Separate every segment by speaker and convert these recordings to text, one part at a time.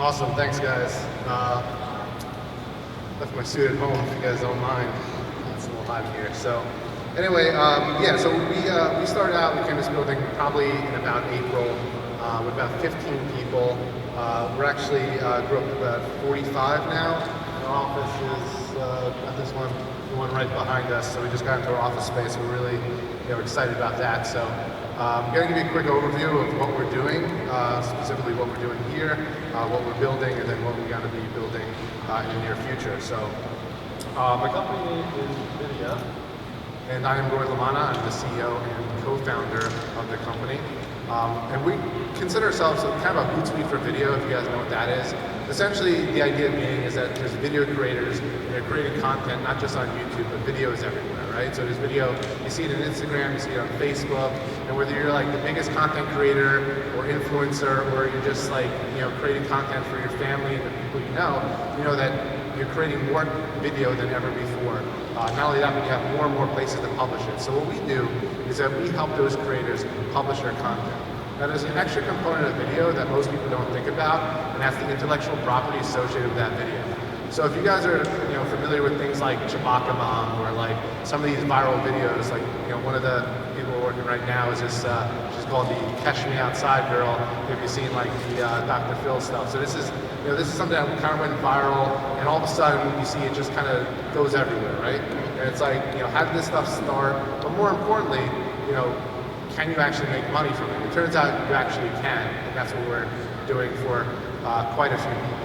Speaker 1: Awesome, thanks guys. Left my suit at home if you guys don't mind. It's a little hot in here. So anyway, yeah, so we started out, we came to this building probably in about April with about 15 people. We're actually grew up to about 45 now. Our office is not this one, the one right behind us. So we just got into our office space. We're really excited about that. So I'm going to give you a quick overview of what we're doing, specifically what we're doing here, what we're building, and then what we're going to be building in the near future. So my company is Vydia, and I am Roy Lamanna. I'm the CEO and co-founder of the company. And we consider ourselves kind of a Hootsuite for video, if you guys know what that is. Essentially, the idea being is that there's video creators, and they're creating content not just on YouTube, but videos everywhere, right? So there's video, you see it on Instagram, you see it on Facebook, and whether you're like the biggest content creator or influencer, or you're just like, creating content for your family and the people you know that you're creating more video than ever before. Not only that, but you have more and more places to publish it. So what we do is that we help those creators publish their content. Now there's an extra component of video that most people don't think about, and that's the intellectual property associated with that video. So if you guys are familiar with things like Chewbacca Mom or like some of these viral videos, like one of the people we're working right now is this, she's called the Catch Me Outside girl. If you've seen like the Dr. Phil stuff. So this is something that kind of went viral, and all of a sudden you see it just kind of goes everywhere, right? And it's like, how did this stuff start? But more importantly, can you actually make money from it? It turns out you actually can, and that's what we're doing for quite a few people.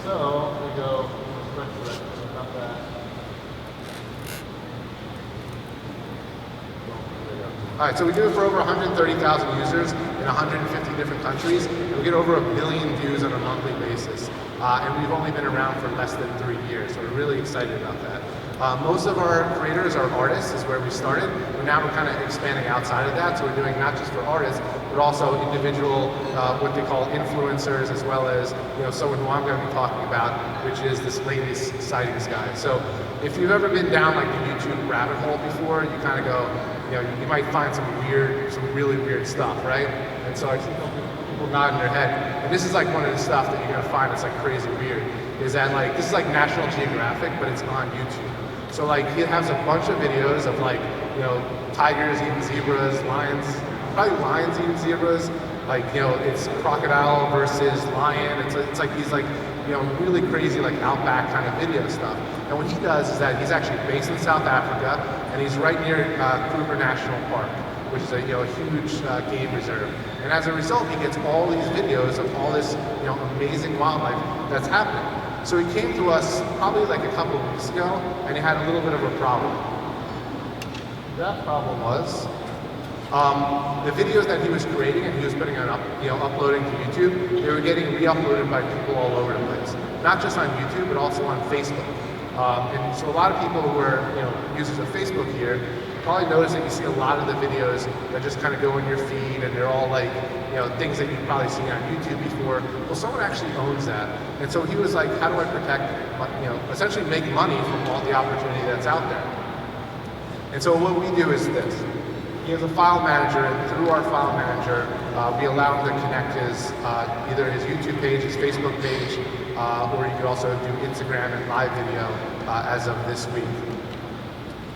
Speaker 2: So we go about that.
Speaker 1: All right, so we do it for over 130,000 users in 150 different countries, and we get over 1 billion views on a monthly basis. And we've only been around for less than 3 years, so we're really excited about that. Most of our creators are artists, is where we started, but now we're kind of expanding outside of that, so we're doing not just for artists, but also individual, what they call influencers, as well as someone who I'm going to be talking about, which is this latest sightings guy. So if you've ever been down like the YouTube rabbit hole before, you kind of go, you might find some really weird stuff, right? And so I see people nodding their head, and this is like one of the stuff that you're going to find that's like crazy weird, is that like, this is like National Geographic, but it's on YouTube. So like, he has a bunch of videos of like, tigers eating zebras, lions, probably lions eating zebras, like, it's crocodile versus lion. It's like these like, really crazy like outback kind of video stuff. And what he does is that he's actually based in South Africa, and he's right near Kruger National Park, which is a huge game reserve. And as a result, he gets all these videos of all this amazing wildlife that's happening. So he came to us probably like a couple of weeks ago, and he had a little bit of a problem. That problem was the videos that he was creating and he was putting on uploading to YouTube, they were getting re-uploaded by people all over the place. Not just on YouTube, but also on Facebook. And so a lot of people who are users of Facebook here probably notice that you see a lot of the videos that just kind of go in your feed, and they're all like things that you've probably seen on YouTube before. Well, someone actually owns that, and so he was like, how do I protect, essentially make money from all the opportunity that's out there? And so what we do is this. He has a file manager, and through our file manager, we allow him to connect his either his YouTube page, his Facebook page, or you can also do Instagram and live video as of this week.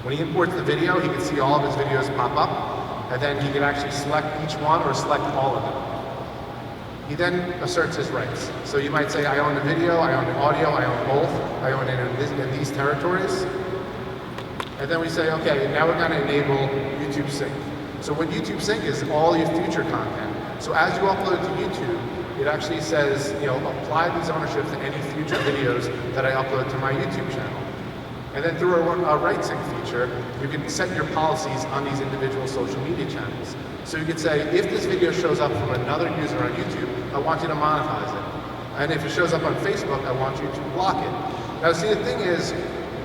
Speaker 1: When he imports the video, he can see all of his videos pop up, and then he can actually select each one or select all of them. He then asserts his rights. So you might say, I own the video, I own the audio, I own both, I own it in these territories. And then we say, okay, now we're going to enable YouTube Sync. So what YouTube Sync is all your future content. So as you upload to YouTube, it actually says, apply these ownerships to any future videos that I upload to my YouTube channel. And then through our Right Sync feature, you can set your policies on these individual social media channels. So you could say, if this video shows up from another user on YouTube, I want you to monetize it. And if it shows up on Facebook, I want you to block it. Now see, the thing is,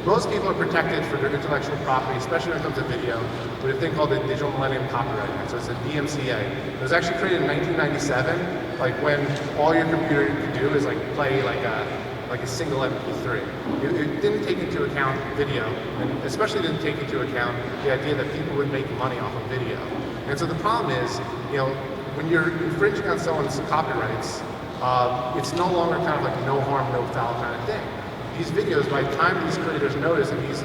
Speaker 1: most people are protected for their intellectual property, especially when it comes to video, with a thing called the Digital Millennium Copyright Act. So it's a DMCA. It was actually created in 1997, like when all your computer could do is like play like a single MP3. It didn't take into account video, and especially didn't take into account the idea that people would make money off of video. And so the problem is, when you're infringing on someone's copyrights, it's no longer kind of like no harm, no foul kind of thing. These videos, by the time these creators notice and these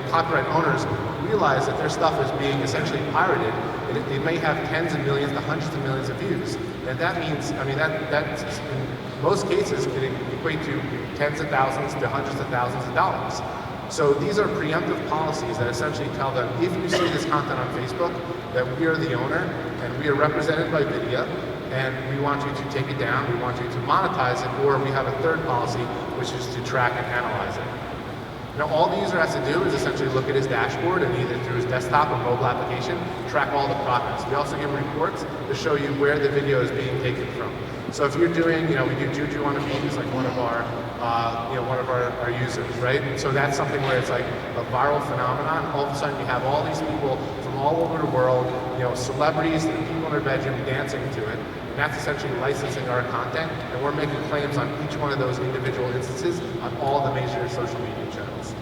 Speaker 1: copyright owners realize that their stuff is being essentially pirated, and it may have tens of millions to hundreds of millions of views. And that means, I mean, that's in most cases can equate to tens of thousands to hundreds of thousands of dollars. So these are preemptive policies that essentially tell them, if you see this content on Facebook, that we are the owner and we are represented by Vydia, and we want you to take it down, we want you to monetize it, or we have a third policy, which is to track and analyze it. Now, all the user has to do is essentially look at his dashboard and either through his desktop or mobile application, track all the progress. We also give reports to show you where the video is being taken from. So if you're doing, we do Juju on a Beat is like one of our users, right? And so that's something where it's like a viral phenomenon. All of a sudden, you have all these people from all over the world, celebrities and people in their bedroom dancing to it. And that's essentially licensing our content, and we're making claims on each one of those individual instances on all the major social media channels.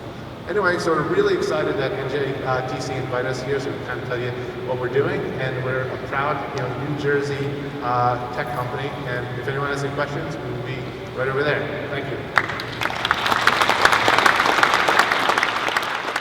Speaker 1: Anyway, so we're really excited that NJTC invited us here so we can kind of tell you what we're doing, and we're a proud New Jersey tech company, and if anyone has any questions, we will be right over there. Thank you.